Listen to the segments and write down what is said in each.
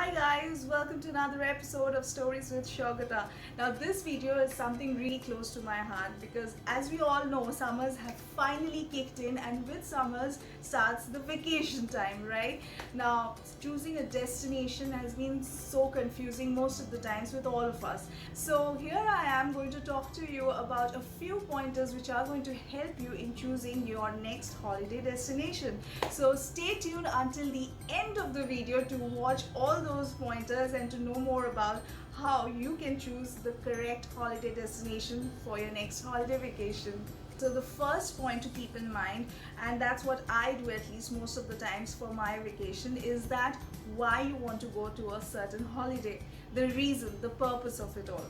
Hi guys, welcome to another episode of Stories with Shogata. Now this video is something really close to my heart because as we all know, summers have finally kicked in, and with summers starts the vacation time, right? Now choosing a destination has been so confusing most of the times with all of us. So here I am going to talk to you about a few pointers which are going to help you in choosing your next holiday destination. So stay tuned until the end of the video to watch all those pointers and to know more about how you can choose the correct holiday destination for your next holiday vacation. So the first point to keep in mind, and that's what I do at least most of the times for my vacation, is that why you want to go to a certain holiday, the reason, the purpose of it all.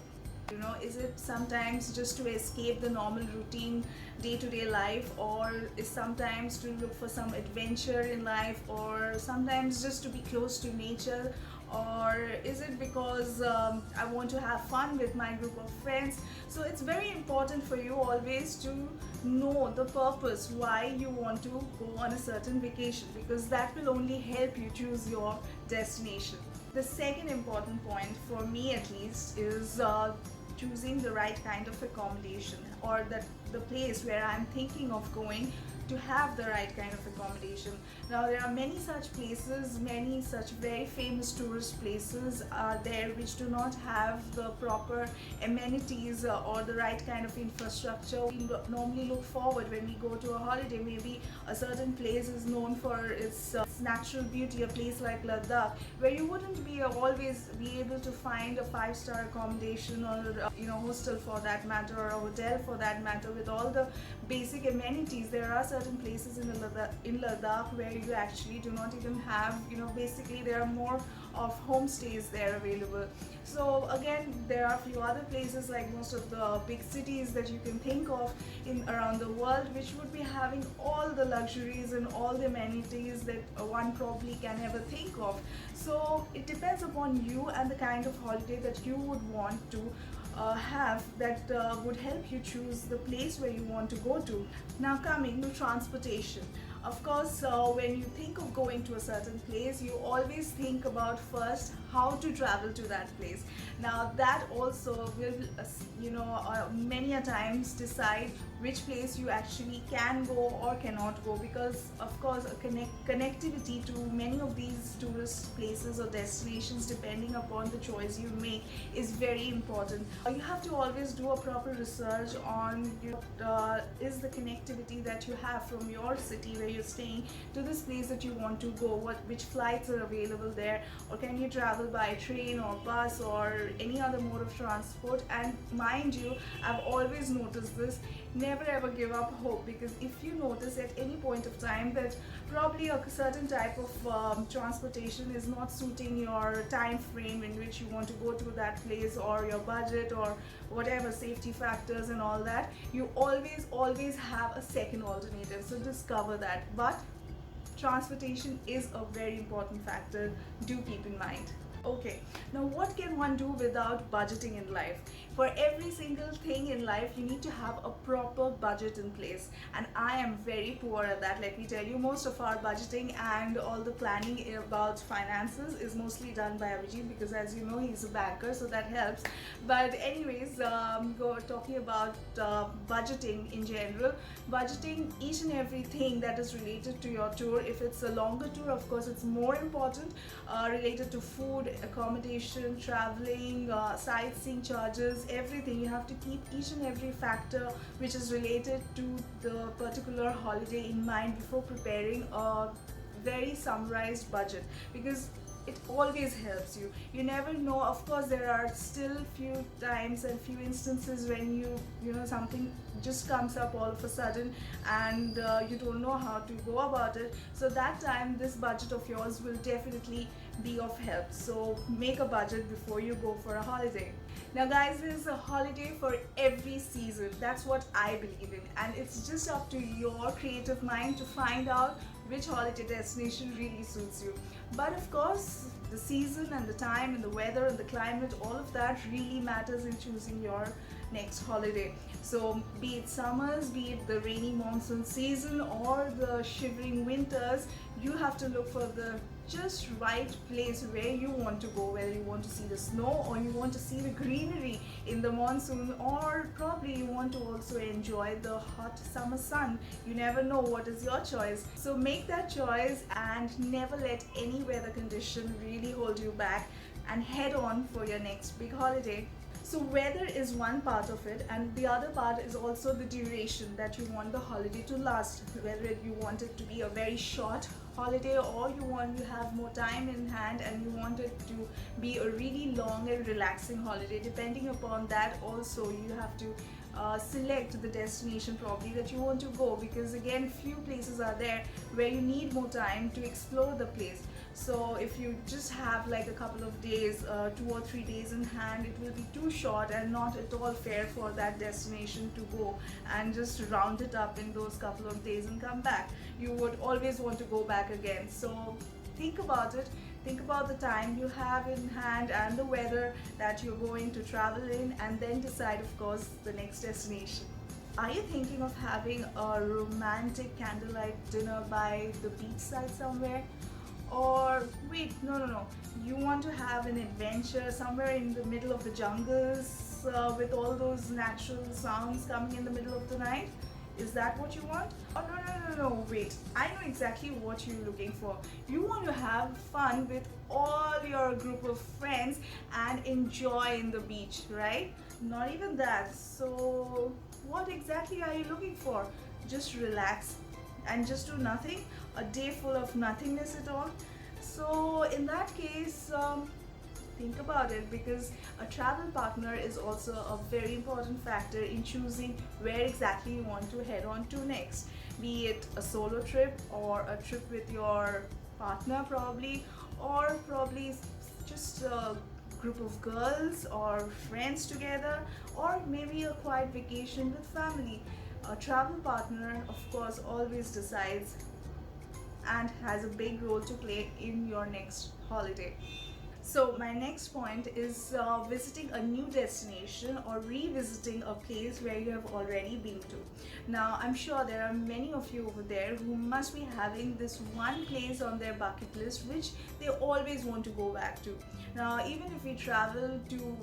Is it sometimes just to escape the normal routine day-to-day life, or is sometimes to look for some adventure in life, or sometimes just to be close to nature, or is it because I want to have fun with my group of friends? So it's very important for you always to know the purpose why you want to go on a certain vacation, because that will only help you choose your destination. The second important point, for me at least, is choosing the right kind of accommodation, or that the place where I'm thinking of going to have the right kind of accommodation. Now there are many such places, many such very famous tourist places are there which do not have the proper amenities or the right kind of infrastructure. We normally look forward when we go to a holiday. Maybe a certain place is known for its natural beauty, a place like Ladakh, where you wouldn't be always be able to find a five-star accommodation, or hostel for that matter, or a hotel for that matter, with all the basic amenities. There are certain places in Ladakh where you actually do not even have, basically there are more of homestays there available. So again, there are a few other places like most of the big cities that you can think of in around the world, which would be having all the luxuries and all the amenities that one probably can ever think of. So it depends upon you and the kind of holiday that you would want to have, that would help you choose the place where you want to go to. Now coming to transportation. Of course, when you think of going to a certain place, you always think about first how to travel to that place. Now that also will, many a times decide which place you actually can go or cannot go, because of course connectivity to many of these tourist places or destinations, depending upon the choice you make, is very important. You have to always do a proper research on is the connectivity that you have from your city where you're staying to this place that you want to go, which flights are available there, or can you travel by train or bus or any other mode of transport. And mind you, I've always noticed this, never ever give up hope, because if you notice at any point of time that probably a certain type of transportation is not suiting your time frame in which you want to go to that place, or your budget, or whatever safety factors and all that, you always have a second alternative. So discover that. But transportation is a very important factor, do keep in mind. Okay, now what can one do without budgeting in life? For every single thing in life, you need to have a proper budget in place. And I am very poor at that, let me tell you. Most of our budgeting and all the planning about finances is mostly done by Abhijit, because as you know, he's a banker, so that helps. But anyways, talking about budgeting in general, budgeting each and everything that is related to your tour. If it's a longer tour, of course, it's more important, related to food, accommodation, traveling, sightseeing charges, everything. You have to keep each and every factor which is related to the particular holiday in mind before preparing a very summarized budget, because it always helps you. You never know. Of course, there are still few times and few instances when something just comes up all of a sudden, and you don't know how to go about it. So that time, this budget of yours will definitely be of help. So make a budget before you go for a holiday. Now guys, there's a holiday for every season. That's what I believe in, and it's just up to your creative mind to find out which holiday destination really suits you. But of course, the season and the time and the weather and the climate, all of that really matters in choosing your next holiday. So be it summers, be it the rainy monsoon season, or the shivering winters, you have to look for the just right place where you want to go, whether you want to see the snow or you want to see the greenery in the monsoon, or probably you want to also enjoy the hot summer sun. You never know what is your choice. So make that choice and never let any weather condition really hold you back, and head on for your next big holiday. So weather is one part of it, and the other part is also the duration that you want the holiday to last. Whether you want it to be a very short holiday, or you have more time in hand and you want it to be a really long and relaxing holiday. Depending upon that also, you have to select the destination probably that you want to go, because again, few places are there where you need more time to explore the place. So if you just have like a couple of days, 2 or 3 days in hand, it will be too short and not at all fair for that destination to go and just round it up in those couple of days and come back. You would always want to go back again. So think about it. Think about the time you have in hand and the weather that you're going to travel in, and then decide, of course, the next destination. Are you thinking of having a romantic candlelight dinner by the beachside somewhere? Or wait, no. You want to have an adventure somewhere in the middle of the jungles with all those natural sounds coming in the middle of the night? Is that what you want? Oh, no, wait. I know exactly what you're looking for. You want to have fun with all your group of friends and enjoy in the beach, right? Not even that. So, what exactly are you looking for? Just relax and just do nothing? A day full of nothingness at all? So, in that case, think about it, because a travel partner is also a very important factor in choosing where exactly you want to head on to next. Be it a solo trip or a trip with your partner probably, or probably just a group of girls or friends together, or maybe a quiet vacation with family. A travel partner, of course, always decides and has a big role to play in your next holiday. So my next point is visiting a new destination or revisiting a place where you have already been to. Now I'm sure there are many of you over there who must be having this one place on their bucket list which they always want to go back to. Now even if we travel to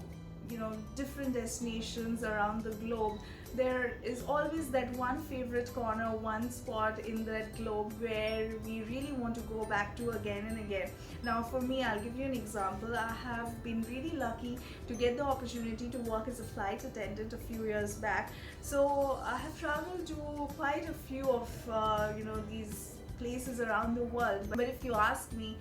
different destinations around the globe, there is always that one favorite corner, one spot in that globe where we really want to go back to again and again. Now for me, I'll give you an example. I have been really lucky to get the opportunity to work as a flight attendant a few years back. So I have traveled to quite a few of these places around the world. But if you ask me,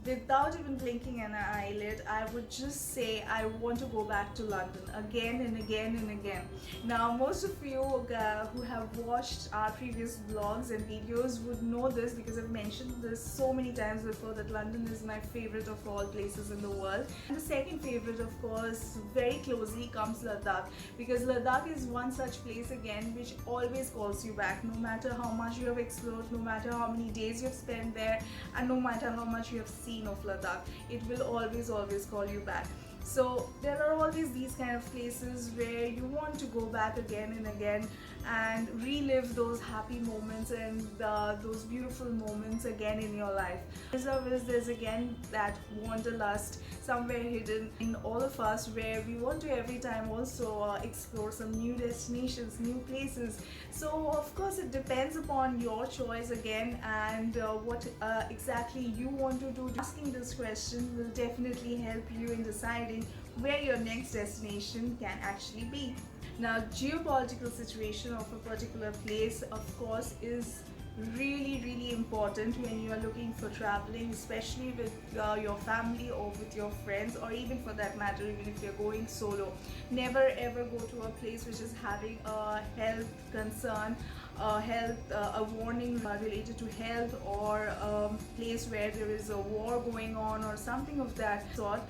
without even blinking an eyelid, I would just say I want to go back to London again and again and again. Now, most of you who have watched our previous vlogs and videos would know this, because I've mentioned this so many times before, that London is my favorite of all places in the world. And the second favorite, of course, very closely comes Ladakh, because Ladakh is one such place again which always calls you back, no matter how much you have explored, no matter how many days you have spent there, and no matter how much you have seen of Ladakh, it will always call you back. So there are always these kind of places where you want to go back again and again and relive those happy moments and those beautiful moments again in your life. There's again that wanderlust somewhere hidden in all of us, where we want to every time also explore some new destinations, new places. So of course it depends upon your choice again, and what exactly you want to do. Asking this question will definitely help you in deciding where your next destination can actually be. Now, geopolitical situation of a particular place, of course, is really important when you are looking for traveling, especially with your family or with your friends, or even for that matter, even if you're going solo. Never ever go to a place which is having a health concern, a warning related to health, or a place where there is a war going on or something of that sort.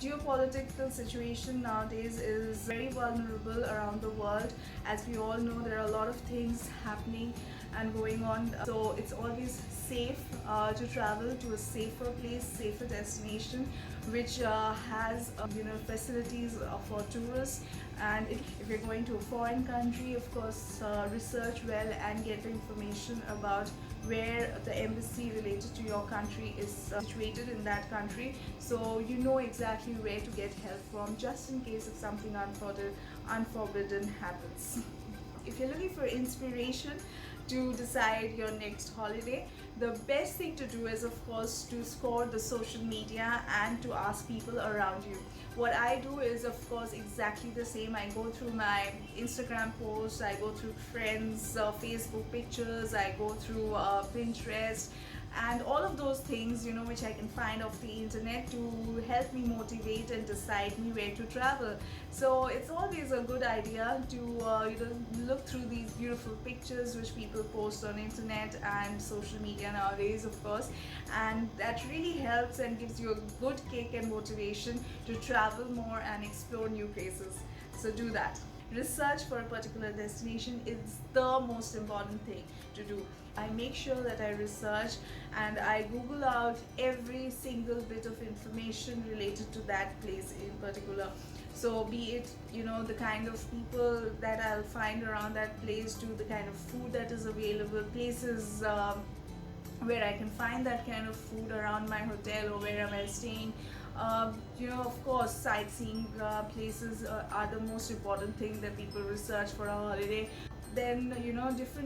Geopolitical situation nowadays is very vulnerable around the world. As we all know, there are a lot of things happening and going on. So it's always safe to travel to a safer place, safer destination, which has facilities for tourists. And if you're going to a foreign country, of course, research well and get the information about where the embassy related to your country is situated in that country, so you know exactly where to get help from, just in case if something unforbidden happens. If you're looking for inspiration to decide your next holiday, the best thing to do is, of course, to score the social media and to ask people around you. What I do is, of course, exactly the same. I go through my Instagram posts, I go through friends' Facebook pictures, I go through Pinterest, and all of those things, which I can find off the internet to help me motivate and decide me where to travel. So it's always a good idea to look through these beautiful pictures which people post on internet and social media nowadays, of course, and that really helps and gives you a good kick and motivation to travel more and explore new places. So do that. Research for a particular destination is the most important thing to do. I make sure that I research and I Google out every single bit of information related to that place in particular. So be it, the kind of people that I'll find around that place, to the kind of food that is available, places where I can find that kind of food around my hotel or where am I staying. Of course, sightseeing places are the most important thing that people research for a holiday. Then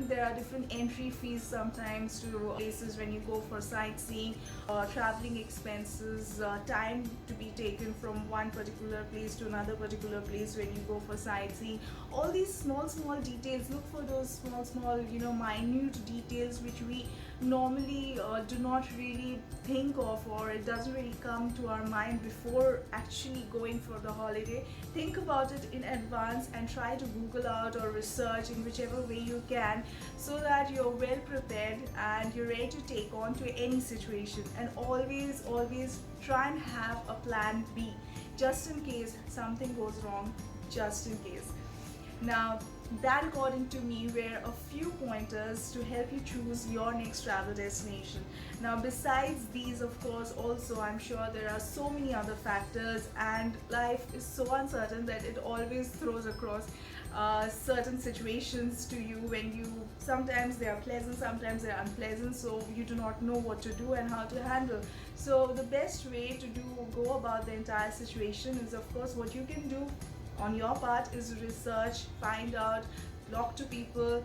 there are different entry fees sometimes to places when you go for sightseeing, traveling expenses, time to be taken from one particular place to another particular place when you go for sightseeing. All these small details, look for those small minute details which we normally do not really think of, or it doesn't really come to our mind before actually going for the holiday. Think about it in advance and try to Google out or research in whichever way you can, so that you're well prepared and you're ready to take on to any situation. And always try and have a plan B, just in case something goes wrong, just in case. Now, that, according to me, were a few pointers to help you choose your next travel destination. Now, besides these, of course, also I'm sure there are so many other factors, and life is so uncertain that it always throws across certain situations to you when sometimes they are pleasant, sometimes they are unpleasant, so you do not know what to do and how to handle. So the best way to go about the entire situation is, of course, what you can do on your part is research, find out, talk to people,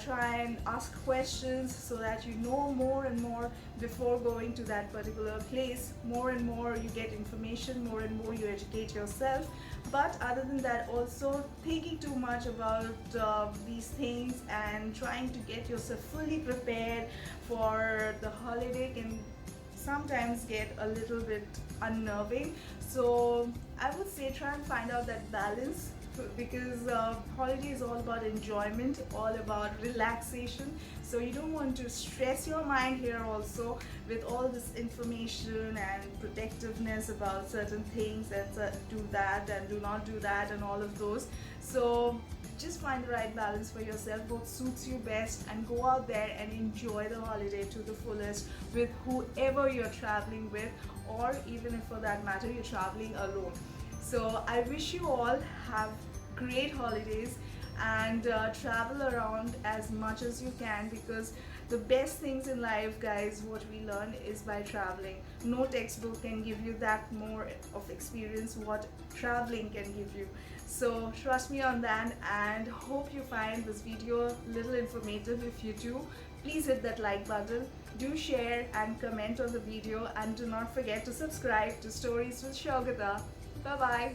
try and ask questions so that you know more and more before going to that particular place. More and more you get information, more and more you educate yourself. But other than that, also thinking too much about these things and trying to get yourself fully prepared for the holiday can sometimes get a little bit unnerving. So I would say try and find out that balance, because holiday is all about enjoyment, all about relaxation. So you don't want to stress your mind here also with all this information and protectiveness about certain things, and do that and do not do that and all of those. So just find the right balance for yourself, what suits you best, and go out there and enjoy the holiday to the fullest with whoever you're traveling with, or even if for that matter you're traveling alone. So I wish you all have great holidays and travel around as much as you can, because the best things in life, guys, what we learn is by traveling. No textbook can give you that more of experience what traveling can give you. So trust me on that, and hope you find this video a little informative. If you do, please hit that like button, do share and comment on the video, and do not forget to subscribe to Stories with Shogata. Bye bye.